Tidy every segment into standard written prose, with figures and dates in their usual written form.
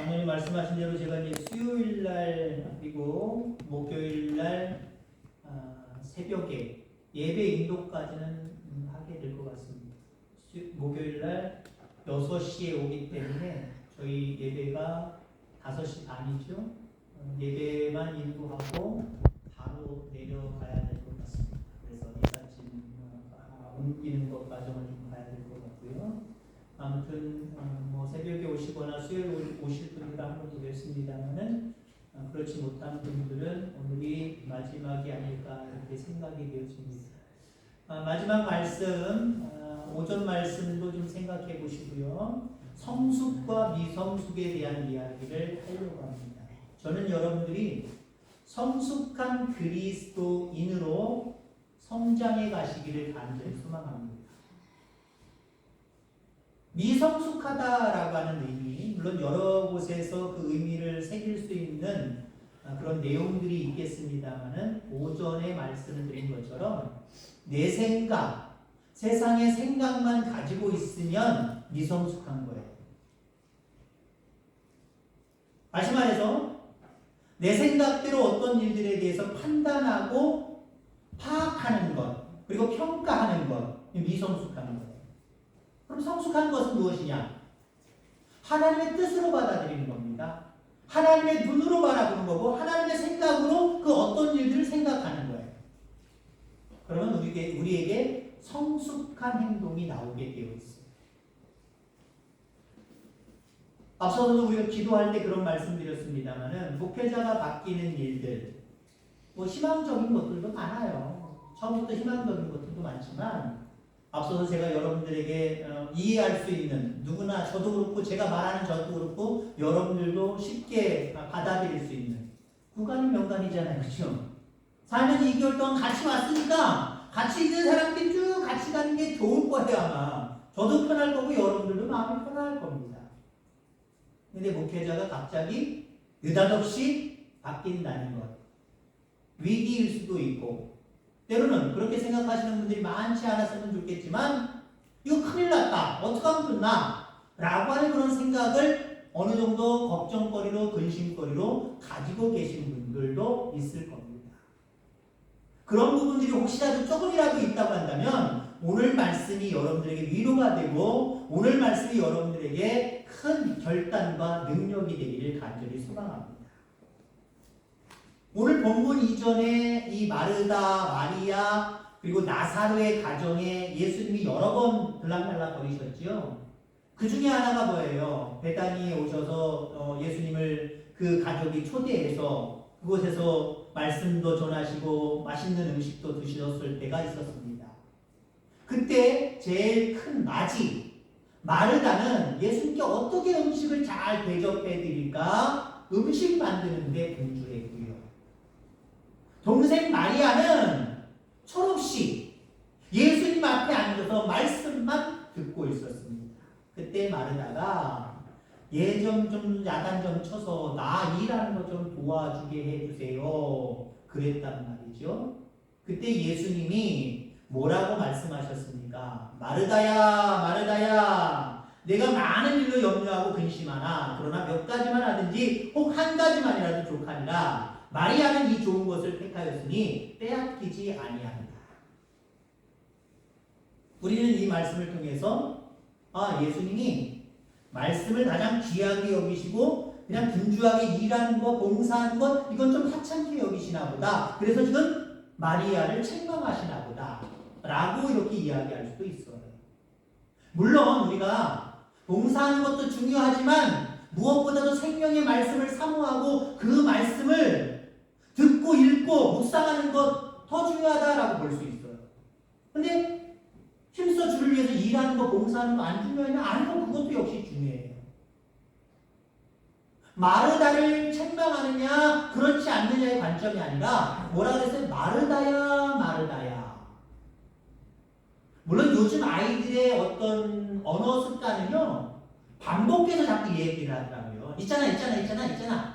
장로님 말씀하신 대로 제가 이제 수요일 날 그리고 목요일 날 새벽에 예배 인도까지는 하게 될 것 같습니다. 목요일 날 6시에 오기 때문에 저희 예배가 5시 반이죠. 예배만 인도하고 바로 내려가야 될 것 같습니다. 그래서 이삿짐 옮기는 것 과정을 좀 봐야 될 것 같고요. 아무튼 뭐 새벽에 오시거나 수요일 오실 분들 한번 보겠습니다만은 그렇지 못한 분들은 오늘이 마지막이 아닐까 이렇게 생각이 되어집니다. 마지막 말씀 오전 말씀도 좀 생각해 보시고요. 성숙과 미성숙에 대한 이야기를 하려고 합니다. 저는 여러분들이 성숙한 그리스도인으로 성장해 가시기를 간절히 소망합니다. 미성숙하다라고 하는 의미, 물론 여러 곳에서 그 의미를 새길 수 있는 그런 내용들이 있겠습니다만은 오전에 말씀을 드린 것처럼 내 생각, 세상의 생각만 가지고 있으면 미성숙한 거예요. 다시 말해서 내 생각대로 어떤 일들에 대해서 판단하고 파악하는 것, 그리고 평가하는 것, 미성숙한 거예요. 그럼 성숙한 것은 무엇이냐? 하나님의 뜻으로 받아들이는 겁니다. 하나님의 눈으로 바라보는 거고 하나님의 생각으로 그 어떤 일들을 생각하는 거예요. 그러면 우리에게 성숙한 행동이 나오게 되어 있어요. 앞서서도 우리가 기도할 때 그런 말씀드렸습니다만은 목회자가 바뀌는 일들, 뭐 희망적인 것들도 많아요. 처음부터 희망적인 것들도 많지만 앞서서 제가 여러분들에게 이해할 수 있는, 누구나 저도 그렇고 제가 말하는 저도 그렇고 여러분들도 쉽게 받아들일 수 있는 구간이 명간이잖아요. 그렇죠? 4년 2개월 동안 같이 왔으니까 같이 있는 사람들이 쭉 같이 가는 게 좋을 거예요. 아마 저도 편할 거고 여러분들도 마음이 편할 겁니다. 근데 목회자가 갑자기 느닷없이 바뀐다는 것, 위기일 수도 있고 때로는 그렇게 생각하시는 분들이 많지 않았으면 좋겠지만 이거 큰일 났다, 어떻게 하면 좋나 라고 하는 그런 생각을 어느 정도 걱정거리로 근심거리로 가지고 계신 분들도 있을 겁니다. 그런 부분들이 혹시라도 조금이라도 있다고 한다면 오늘 말씀이 여러분들에게 위로가 되고 오늘 말씀이 여러분들에게 큰 결단과 능력이 되기를 간절히 소망합니다. 오늘 본문 이전에 이 마르다, 마리아 그리고 나사로의 가정에 예수님이 여러 번 들락날락 거리셨지요. 그 중에 하나가 뭐예요? 베다니에 오셔서 예수님을 그 가족이 초대해서 그곳에서 말씀도 전하시고 맛있는 음식도 드셨을 때가 있었습니다. 그때 제일 큰 맞이 마르다는 예수님께 어떻게 음식을 잘 대접해 드릴까 음식 만드는데 분주했고요. 동생 마리아는 철없이 예수님 앞에 앉아서 말씀만 듣고 있었습니다. 그때 마르다가 얘 좀 야단 좀 쳐서 나 일하는 거 좀 도와주게 해주세요. 그랬단 말이죠. 그때 예수님이 뭐라고 말씀하셨습니까? 마르다야, 마르다야, 내가 많은 일로 염려하고 근심하나 그러나 몇 가지만 하든지 혹 한 가지만이라도 족하니라. 마리아는 이 좋은 것을 택하였으니 빼앗기지 아니하리라. 우리는 이 말씀을 통해서 예수님이 말씀을 가장 귀하게 여기시고 그냥 분주하게 일하는 것, 봉사하는 것 이건 좀 하찮게 여기시나 보다. 그래서 지금 마리아를 책망하시나 보다 라고 이렇게 이야기할 수도 있어요. 물론 우리가 봉사하는 것도 중요하지만 무엇보다도 생명의 말씀을 사모하고 그 말씀을 듣고 읽고 묵상하는 것 더 중요하다라고 볼 수 있어요. 근데 힘써 주를 위해서 일하는 거, 봉사하는 거 안 중요하냐? 아니요, 그것도 역시 중요해요. 마르다를 책망하느냐 그렇지 않느냐의 관점이 아니라 뭐라 그랬어요? 마르다야, 마르다야. 물론 요즘 아이들의 어떤 언어 습관은요 반복해서 자꾸 얘기를 하더라고요. 있잖아. 있잖아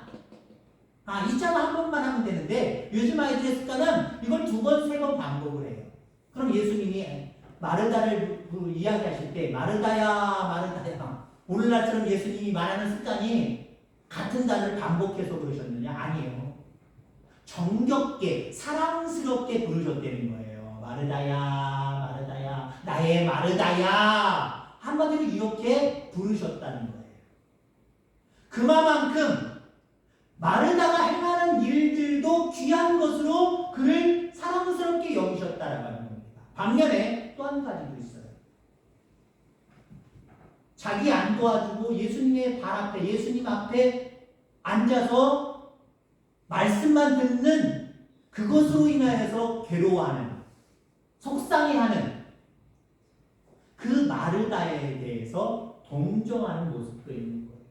한 번만 하면 되는데 요즘 아이들의 습관은 이걸 2번, 3번 반복을 해요. 그럼 예수님이 마르다를 이야기하실 때 마르다야, 마르다야. 오늘날처럼 예수님이 말하는 습관이 같은 단어를 반복해서 부르셨느냐? 아니에요. 정겹게 사랑스럽게 부르셨다는 거예요. 마르다야, 마르다야, 나의 마르다야. 한마디로 이렇게 부르셨다는 거예요. 그만큼 마르다가 행하는 일들도 귀한 것으로 그를 사랑스럽게 여기셨다라고 하는 겁니다. 반면에 또 한 가지도 있어요. 자기 안 도와주고 예수님의 발 앞에, 예수님 앞에 앉아서 말씀만 듣는 그것으로 인하여서 괴로워하는, 속상해하는 그 마르다에 대해서 동정하는 모습도 있는 거예요.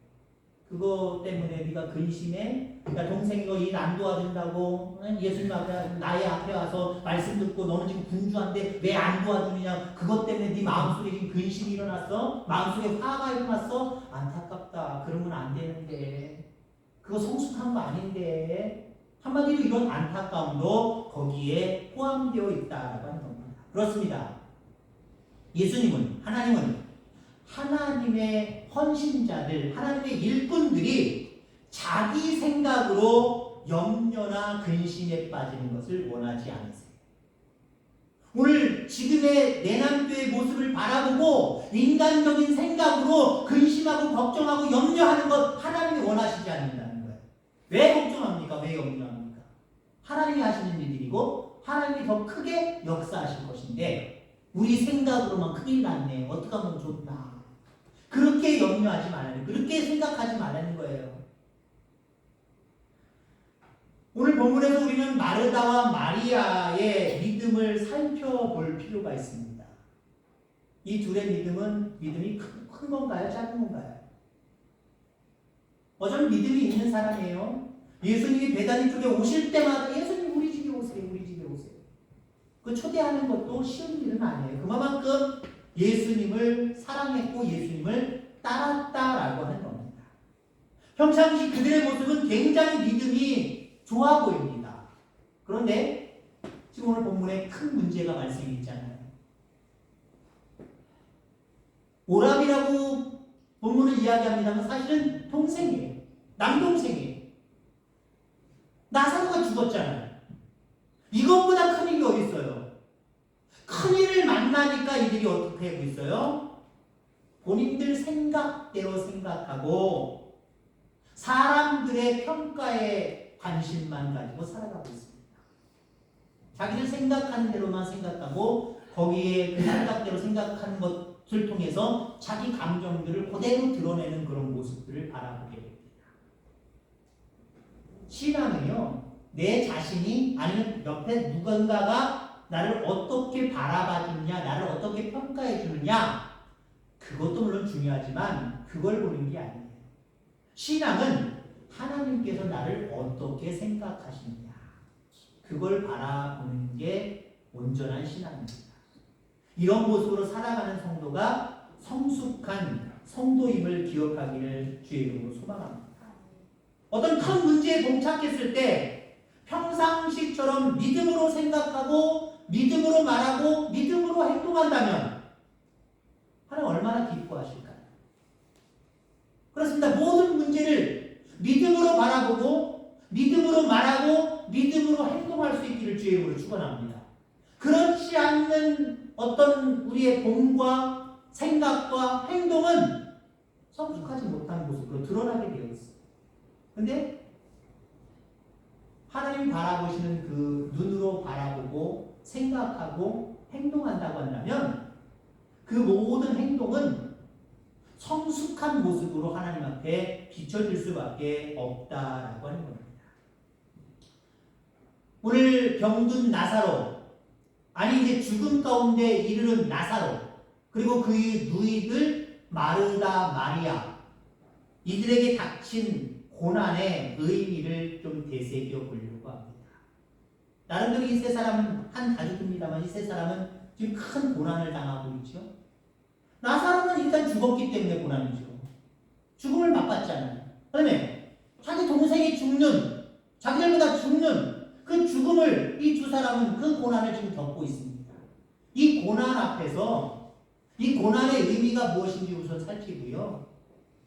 그거 때문에 네가 근심해? 야, 동생이 너 일 안 도와준다고 예수님 앞에, 나의 앞에 와서 말씀 듣고 너는 지금 분주한데 왜 안 도와주느냐? 그것 때문에 네 마음속에 지금 근심이 일어났어? 마음속에 화가 일어났어? 안타깝다. 그러면 안 되는데. 그거 성숙한 거 아닌데. 한마디로 이런 안타까움도 거기에 포함되어 있다라고 하는 겁니다. 그렇습니다. 예수님은, 하나님은 하나님의 헌신자들, 하나님의 일꾼들이 자기 생각으로 염려나 근심에 빠지는 것을 원하지 않으세요. 오늘 지금의 내남교의 모습을 바라보고 인간적인 생각으로 근심하고 걱정하고 염려하는 것 하나님이 원하시지 않는다는 거예요. 왜 걱정합니까? 왜 염려합니까? 하나님이 하시는 일들이고 하나님이 더 크게 역사하실 것인데 우리 생각으로만 큰일 났네. 어떻게 하면 좋나. 그렇게 염려하지 말라는, 그렇게 생각하지 말라는 거예요. 오늘 본문에서 우리는 마르다와 마리아의 믿음을 살펴볼 필요가 있습니다. 이 둘의 믿음이 큰 건가요? 작은 건가요? 어쩌면 믿음이 있는 사람이에요. 예수님이 베다니 쪽에 오실 때마다 예수님 우리 집에 오세요. 우리 집에 오세요. 그 초대하는 것도 쉬운 일은 아니에요. 그만큼 예수님을 사랑했고 예수님을 따랐다라고 하는 겁니다. 평상시 그들의 모습은 굉장히 믿음이 좋아 보입니다. 그런데 지금 오늘 본문에 큰 문제가 발생이 있잖아요. 오람이라고 본문을 이야기합니다만 사실은 동생이에요. 남동생이에요. 나사로가 죽었잖아요. 이것보다 큰 일이 어디 있어요? 큰 일을 만나니까 이들이 어떻게 하고 있어요? 본인들 생각대로 생각하고 사람들의 평가에 관심만 가지고 살아가고 있습니다. 자기들 생각하는 대로만 생각하고 거기에 그 생각대로 생각하는 것을 통해서 자기 감정들을 그대로 드러내는 그런 모습들을 바라보게 됩니다. 신앙은요, 내 자신이 아니면 옆에 누군가가 나를 어떻게 바라봐 주느냐, 나를 어떻게 평가해 주느냐, 그것도 물론 중요하지만 그걸 보는 게 아니에요. 신앙은 하나님께서 나를 어떻게 생각하시느냐, 그걸 바라보는 게 온전한 신앙입니다. 이런 모습으로 살아가는 성도가 성숙한 성도임을 기억하기를 주의 이름으로 소망합니다. 어떤 큰 문제에 봉착했을 때 평상시처럼 믿음으로 생각하고 믿음으로 말하고 믿음으로 행동한다면 하나님 얼마나 기뻐하실까요? 그렇습니다. 모든 문제를 믿음으로 바라보고 믿음으로 말하고 믿음으로 행동할 수 있기를 주의 이름으로 축원합니다. 그렇지 않는 어떤 우리의 본과 생각과 행동은 성숙하지 못한 모습으로 드러나게 되어 있습니다. 근데 하나님 바라보시는 그 눈으로 바라보고 생각하고 행동한다고 한다면 그 모든 행동은 성숙한 모습으로 하나님 앞에 비춰질 수밖에 없다라고 하는 겁니다. 오늘 병든 나사로, 아니 이제 죽음 가운데 이르는 나사로, 그리고 그의 누이들 마르다, 마리아, 이들에게 닥친 고난의 의미를 좀 되새겨 보려고 합니다. 나름대로 이 세 사람은 한 가족입니다만 이 세 사람은 지금 큰 고난을 당하고 있죠. 나사로는 일단 죽었기 때문에 고난이죠. 죽음을 맛봤잖아요. 그다음에 자기 동생이 죽는, 자기들보다 죽는 그 죽음을 이 두 사람은 그 고난을 지금 겪고 있습니다. 이 고난 앞에서 이 고난의 의미가 무엇인지 우선 살피고요.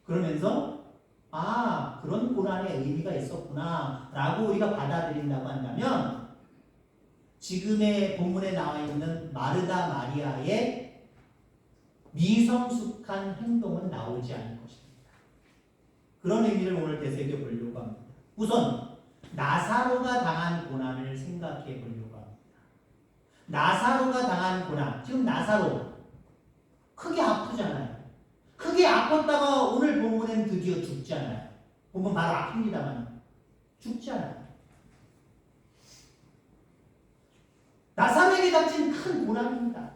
그러면서 그런 고난의 의미가 있었구나 라고 우리가 받아들인다고 한다면 지금의 본문에 나와 있는 마르다 마리아의 미성숙한 행동은 나오지 않을 것입니다. 그런 의미를 오늘 되새겨 보려고 합니다. 우선 나사로가 당한 고난을 생각해 보려고 합니다. 나사로가 당한 고난, 지금 나사로 크게 아프잖아요. 크게 아팠다가 오늘 본문엔 드디어 죽잖아요. 본문 바로 앞입니다만 죽잖아요. 나사로에게 닥친 큰 고난입니다.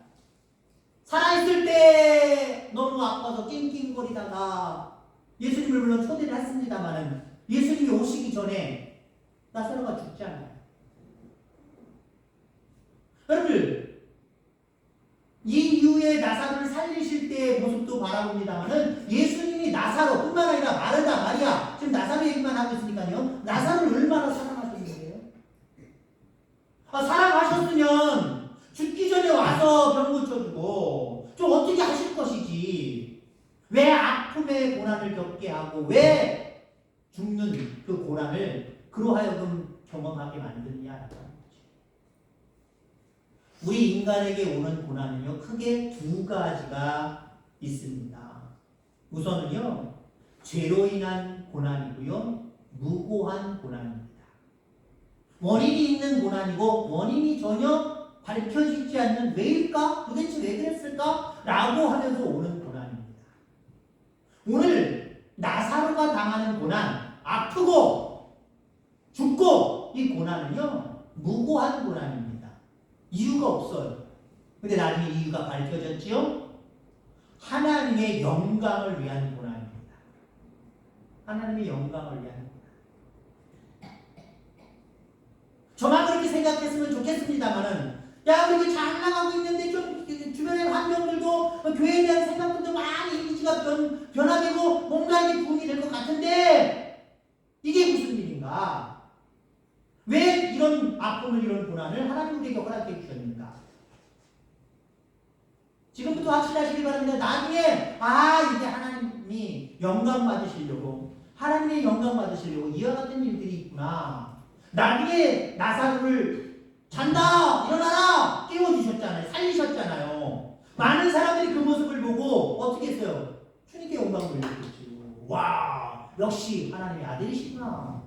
살아있을 때 너무 아파서 낑낑거리다가 예수님을 물론 초대를 했습니다만 예수님이 오시기 전에 나사로가 죽잖아요. 여러분 이 이후에 나사로를 살리실 때의 모습도 바라봅니다만 예수님이 나사로뿐만 아니라 마르다 마리아 지금 나사로 얘기만 하고 있으니까요. 나사로를 얼마나 사랑하셨는데요. 사랑하셨으면 죽기 전에 와서 병 고쳐주고 좀 어떻게 하실 것이지. 왜 아픔의 고난을 겪게 하고 왜 죽는 그 고난을 그로 하여금 경험하게 만드느냐라는 거죠. 우리 인간에게 오는 고난은요 크게 두 가지가 있습니다. 우선은요 죄로 인한 고난이고요 무고한 고난입니다. 원인이 있는 고난이고 원인이 전혀 밝혀지지 않는 왜일까? 도대체 왜 그랬을까? 라고 하면서 오는 고난입니다. 오늘 나사로가 당하는 고난, 아프고 죽고 이 고난은요 무고한 고난입니다. 이유가 없어요. 근데 나중에 이유가 밝혀졌지요? 하나님의 영광을 위한 고난입니다. 하나님의 영광을 위한 고난. 저만 그렇게 생각했으면 좋겠습니다만은 야 우리 잘 나가고 있는데 좀 주변의 환경들도 교회에 대한 생각들도 많이 이미지가 변화되고 뭔가 이게 부흥이 될 것 같은데 이게 무슨 일인가? 왜 이런 아픔을 이런 고난을 하나님 우리에게 허락해 주셨는가? 지금부터 확실하시기 바랍니다. 나중에 이게 하나님이 영광 받으시려고 하나님의 영광 받으시려고 이와 같은 일들이 있구나. 나중에 나사로를 잔다 일어나라 깨워주셨잖아요. 살리셨잖아요. 많은 사람들이 그 모습을 보고 어떻게 했어요? 주님께 영광을 돌렸겠죠. 와 역시 하나님의 아들이시구나.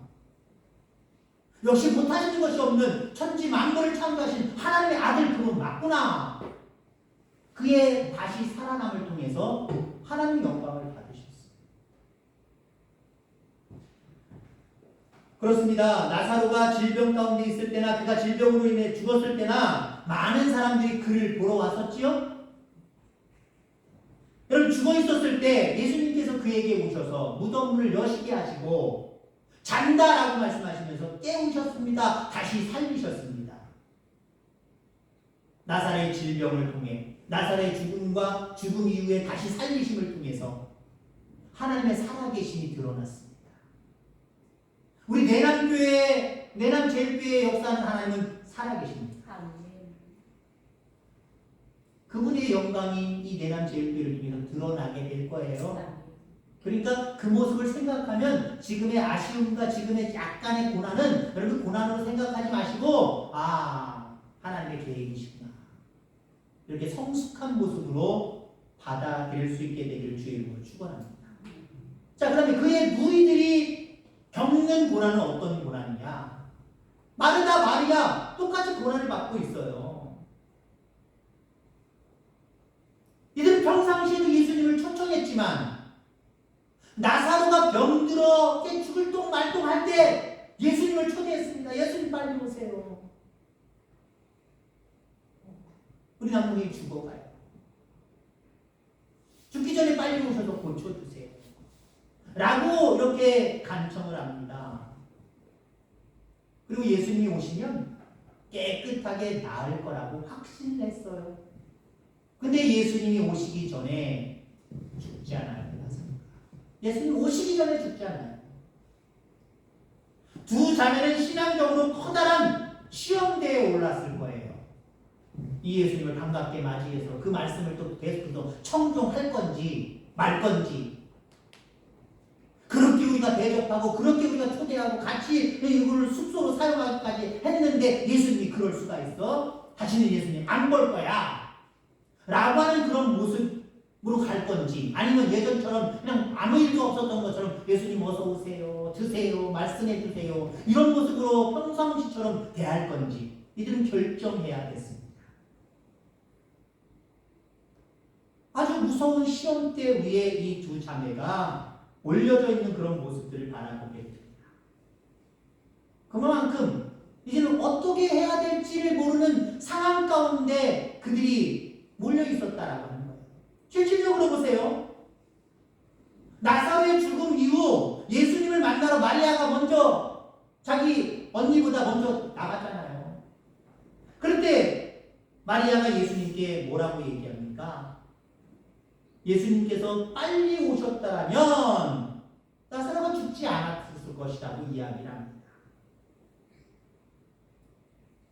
역시 못하시는 것이 없는 천지 만물을 창조하신 하나님의 아들 그분 맞구나. 그의 다시 살아남을 통해서 하나님의 영광을 받으셨어요. 그렇습니다. 나사로가 질병 가운데 있을 때나 그가 질병으로 인해 죽었을 때나 많은 사람들이 그를 보러 왔었지요. 여러분 죽어 있었을 때 예수님께서 그에게 오셔서 무덤문을 여시게 하시고 잔다라고 말씀하시면서 깨우셨습니다. 다시 살리셨습니다. 나사로의 질병을 통해 나사로의 죽음과 죽음 이후에 다시 살리심을 통해서 하나님의 살아계심이 드러났습니다. 우리 내남교회, 내남제일교회의 역사는 하나님은 살아계십니다. 그분의 영광이 이 내남제일교회를 통해서 드러나게 될 거예요. 그러니까 그 모습을 생각하면 지금의 아쉬움과 지금의 약간의 고난은 여러분 고난으로 생각하지 마시고 하나님의 계획이시구나. 이렇게 성숙한 모습으로 받아들일 수 있게 되기를 주의 이름으로 축원합니다. 자, 그다음에 그의 무리들이 겪는 고난은 어떤 고난이냐? 마르다 마리아 똑같이 고난을 받고 있어요. 이들은 평상시에도 예수님을 초청했지만 나사로가 병들어 죽을 똥 말똥 할 때 예수님을 초대했습니다. 예수님 빨리 오세요. 우리 남편이 죽어가요. 죽기 전에 빨리 오셔서 고쳐주세요. 라고 이렇게 간청을 합니다. 그리고 예수님이 오시면 깨끗하게 나을 거라고 확신을 했어요. 근데 예수님이 오시기 전에 죽지 않아요. 예수님 오시기 전에 죽지 않아요. 두 자매는 신앙적으로 커다란 시험대에 올랐을 거예요. 이 예수님을 반갑게 맞이해서 그 말씀을 또 계속해서 청종할 건지 말 건지. 그렇게 우리가 대접하고 그렇게 우리가 초대하고 같이 이걸 숙소로 사용하기까지 했는데 예수님이 그럴 수가 있어? 다시는 예수님 안 볼 거야 라고 하는 그런 모습으로 갈 건지, 아니면 예전처럼 그냥 아무 일도 없었던 것처럼 예수님 어서 오세요, 드세요, 말씀해 주세요 이런 모습으로 평상시처럼 대할 건지 이들은 결정해야겠습니다. 아주 무서운 시험대 위에 이 두 자매가 올려져 있는 그런 모습들을 바라보게 됩니다. 그만큼 이제는 어떻게 해야 될지를 모르는 상황 가운데 그들이 몰려 있었다라고 하는 거예요. 실질적으로 보세요. 나사로의 죽음 이후 예수님을 만나러 마리아가 먼저 자기 언니보다 먼저 나갔잖아요. 그럴 때 마리아가 예수님께 뭐라고 얘기합니까? 예수님께서 빨리 오셨다면 나사로가 죽지 않았을 것이라고 이야기를 합니다.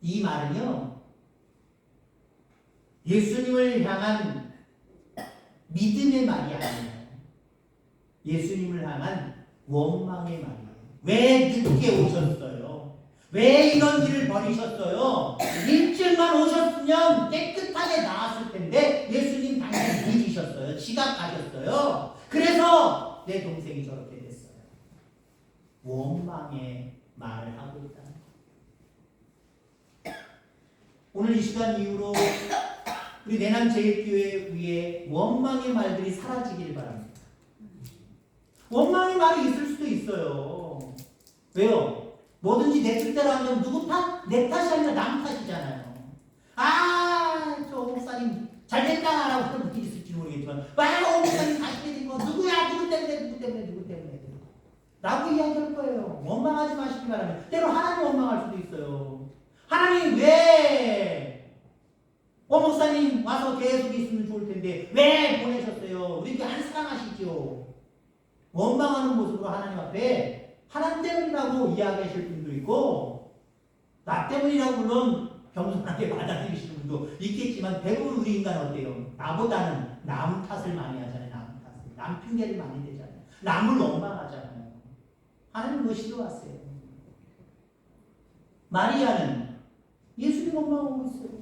이 말은요, 예수님을 향한 믿음의 말이 아니에요. 예수님을 향한 원망의 말이에요. 왜 늦게 오셨어요? 왜 이런 일을 벌이셨어요? 일찍만 오셨으면 깨끗하게 나았을 텐데 예수님 당신 늦으셨어요. 지각하셨어요. 그래서 내 동생이 저렇게 됐어요. 원망의 말을 하고 있다는 거예요. 오늘 이 시간 이후로 우리 내남제일교회 위에 원망의 말들이 사라지길 바랍니다. 원망의 말이 있을 수도 있어요. 왜요? 뭐든지 내 뜻대로 하면 누구 탓? 내 탓이 아니라 남 탓이잖아요. 저 목사님 잘됐다라고 하는 분이 있을지 모르겠지만 와, 목사님 다시 된 거 누구야? 누구 때문에 라고 이야기할 거예요. 원망하지 마시기 바랍니다. 때로 하나님 원망할 수도 있어요. 하나님 왜 목사님 와서 계속 있으면 좋을 텐데 왜 보내셨어요? 우리 안 사랑하시죠? 원망하는 모습으로 하나님 앞에 하나님 때문이라고 이야기하실 분도 있고, 나 때문이라고 물론 겸손하게 받아들이시는 분도 있겠지만 대부분 우리 인간은 어때요? 나보다는 남 탓을 많이 하잖아요. 남 핑계를 많이 대잖아요. 남을 원망하잖아요. 하나님 그거 싫어하세요. 마리아는 예수님 원망하고 있어요.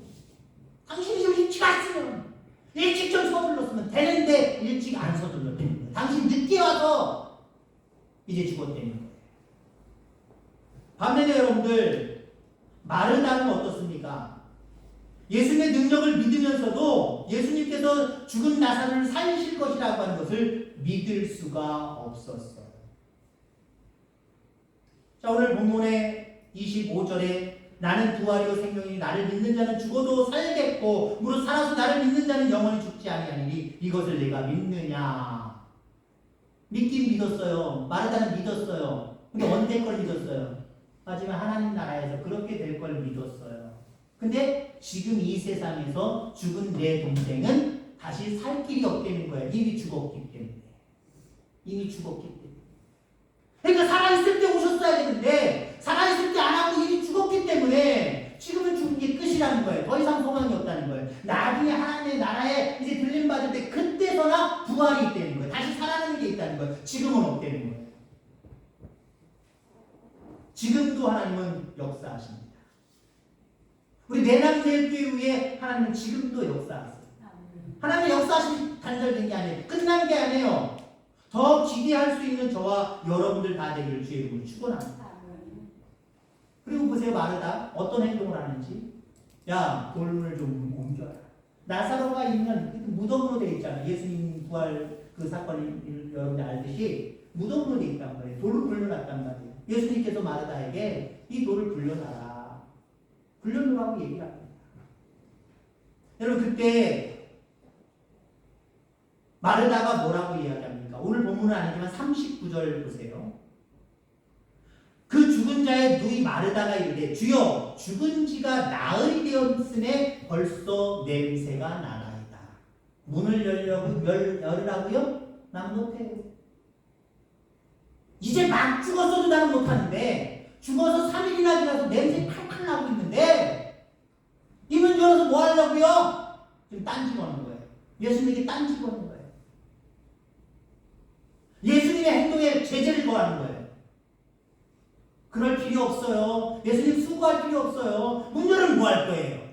당신이 좀 일찍 왔으면, 일찍 좀 서둘렀으면 되는데 일찍 안 서둘렀다는 거예요. 당신 늦게 와서 이제 죽었다는 거예요. 반면에 여러분들, 마르다는 어떻습니까? 예수님의 능력을 믿으면서도 예수님께서 죽은 나사로를 살리실 것이라고 하는 것을 믿을 수가 없었어요. 자, 오늘 본문의 25절에 나는 부활이요 생명이니 나를 믿는 자는 죽어도 살겠고 무릇 살아서 나를 믿는 자는 영원히 죽지 아니하리니 이것을 내가 믿느냐. 믿긴 믿었어요. 마르다는 믿었어요. 근데 언제 걸 믿었어요? 하지만 하나님 나라에서 그렇게 될 걸 믿었어요. 근데 지금 이 세상에서 죽은 내 동생은 다시 살 길이 없다는 거예요. 이미 죽었기 때문에. 그러니까 살아있을 때 오셨어야 되는데 살아있을 때 안 하고 이미 죽었기 때문에 지금은 죽은 게 끝이라는 거예요. 더 이상 소망이 없다는 거예요. 나중에 하나님의 나라에 이제 들림받을 때 그때서나 부활이 있다는 거예요. 다시 살아나는 게 있다는 거예요. 지금은 없다는 거예요. 지금도 하나님은 역사하십니다. 우리 내남제일교회 위에 하나님은 지금도 역사하세요. 하나님의 역사하심이 단절된 게 아니에요. 끝난 게 아니에요. 더 기대할 수 있는 저와 여러분들 다 되기를 주의 이름으로 축원합니다. 그리고 보세요, 마르다 어떤 행동을 하는지. 야, 돌을 좀 옮겨라. 나사로가 있는 무덤으로 되어 있잖아요. 예수님 부활 그 사건을 여러분들 알듯이 무덤으로 되어 있단 말이에요. 돌을 굴려놨단 말이에요. 예수님께서 마르다에게 이 돌을 굴려놔라. 굴려놓으라고 얘기를 합니다. 여러분, 그때 마르다가 뭐라고 이야기합니까? 오늘 본문은 아니지만 39절 보세요. 그 죽은 자의 누이 마르다가 이르되 주여 죽은 지가 나흘이 되었으니 벌써 냄새가 나나이다. 문을 열으라고요? 난 못해요. 이제 막 죽었어도 나는 못하는데 죽어서 3일이나 지나서 냄새 칼칼 나고 있는데 이 문 열어서 뭐 하려고요? 지금 딴지 거는 거예요. 예수님에게 딴지 거는 거예요. 예수님 예수님의 행동에 제재를 거하는 거예요. 그럴 필요 없어요. 예수님 수고할 필요 없어요. 문 열으면 뭐 할 거예요?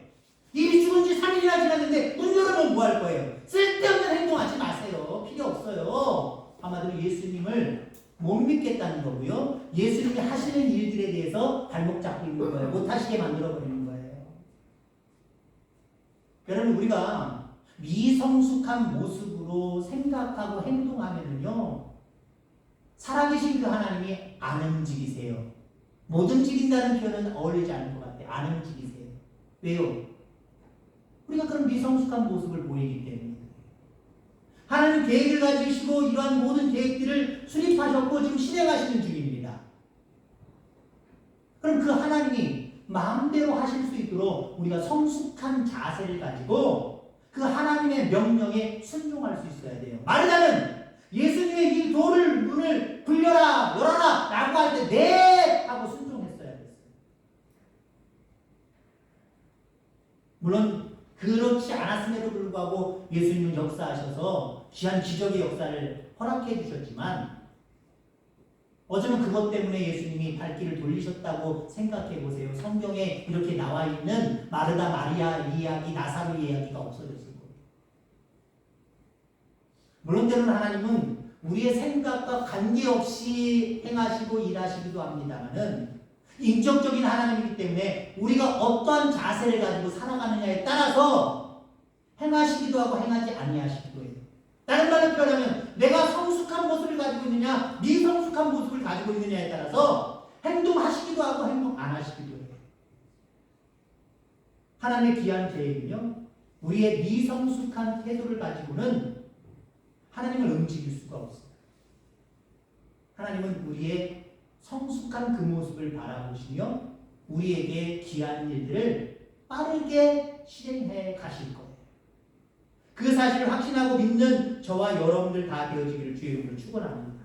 이미 죽은 지 3일이나 지났는데 문 열으면 뭐 할 거예요? 쓸데없는 행동하지 마세요. 필요 없어요. 한마디로 예수님을 못 믿겠다는 거고요. 예수님이 하시는 일들에 대해서 발목 잡고 있는 거예요. 못하시게 만들어버리는 거예요. 여러분, 우리가 미성숙한 모습으로 생각하고 행동하면은요, 살아계신 그 하나님이 안 움직이세요. 못 움직인다는 표현은 어울리지 않을 것 같아요. 안 움직이세요. 왜요? 우리가 그런 미성숙한 모습을 보이기 때문에. 하나님 계획을 가지시고 이러한 모든 계획들을 수립하셨고 지금 실행하시는 중입니다. 그럼 그 하나님이 마음대로 하실 수 있도록 우리가 성숙한 자세를 가지고 그 하나님의 명령에 순종할 수 있어야 돼요. 마르다는 예수님의 이 돌을 문을 굴려라 열어라 라고 할 때 네 하고 순종했어야 됐어요. 물론 그렇지 않았음에도 불구하고 예수님은 역사하셔서 귀한 기적의 역사를 허락해 주셨지만 어쩌면 그것 때문에 예수님이 발길을 돌리셨다고 생각해 보세요. 성경에 이렇게 나와 있는 마르다 마리아 이야기, 나사로 이야기가 없어졌을 거예요. 물론 때로는 하나님은 우리의 생각과 관계없이 행하시고 일하시기도 합니다만은 인격적인 하나님이기 때문에 우리가 어떠한 자세를 가지고 살아가느냐에 따라서 행하시기도 하고 행하지 아니하시기도 해요. 다른 말로 표현하면 내가 성숙한 모습을 가지고 있느냐 미성숙한 모습을 가지고 있느냐에 따라서 행동하시기도 하고 행동 안 하시기도 해요. 하나님의 귀한 계획은요, 우리의 미성숙한 태도를 가지고는 하나님을 움직일 수가 없어요. 하나님은 우리의 성숙한 그 모습을 바라보시며 우리에게 귀한 일들을 빠르게 실행해 가실 거예요. 그 사실을 확신하고 믿는 저와 여러분들 다 되어지기를 주의 이름으로 축원합니다.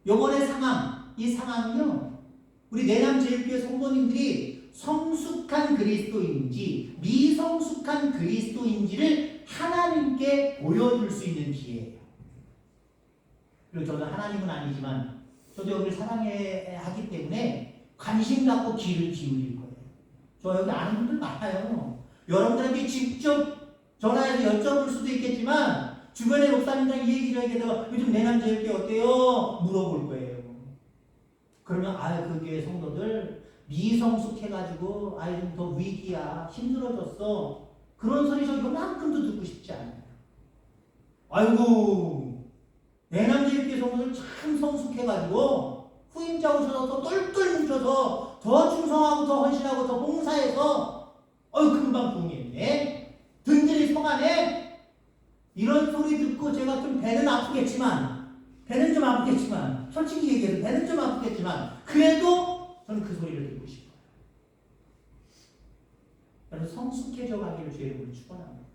요번의 상황, 이 상황은요, 우리 내남제일교회 성도님들이 성숙한 그리스도인지 미성숙한 그리스도인지를 하나님께 보여줄 수 있는 기회예요. 그리고 저는 하나님은 아니지만 저도 여기를 사랑하기 때문에 관심 갖고 귀를 기울일 거예요. 저 여기 아는 분들 많아요. 여러분들에게 직접 전화해서 여쭤볼 수도 있겠지만 주변의 목사님이랑 이 얘기 저 얘기하다가 요즘 내남제일교회 어때요? 물어볼 거예요. 그러면 그 교회 성도들 미성숙해가지고 좀 더 위기야, 힘들어졌어, 그런 소리 저 요만큼도 듣고 싶지 않아요. 아이고 내남제일교회 성도들 참 성숙해가지고 후임자 오셔서 더 똘똘 뭉쳐서 더 충성하고 더 헌신하고 더 봉사해서 금방 부흥했네, 든든히 성하네, 이런 소리 듣고 제가 좀 배는 아프겠지만 솔직히 얘기해서 배는 좀 아프겠지만 그래도 저는 그 소리를 듣고 싶어요. 여러분, 성숙해져 가기를 주의 이름으로 축원합니다.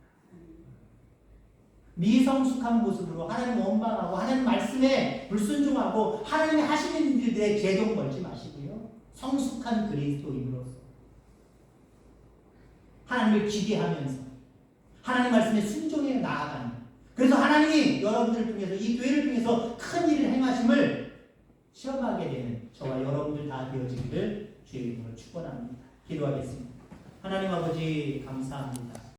미성숙한 모습으로 하나님 원망하고 하나님 말씀에 불순종하고 하나님이 하시는 일들에 제동 걸지 마시고요, 성숙한 그리스도인으로서 하나님을 기대하면서 하나님 말씀에 순종해 나아가는, 그래서 하나님이 여러분들을 통해서 이 교회를 통해서 큰 일을 행하심을 시험하게 되는 저와 여러분들 다 되어지기를 주의 이름으로 축원합니다. 기도하겠습니다. 하나님 아버지 감사합니다.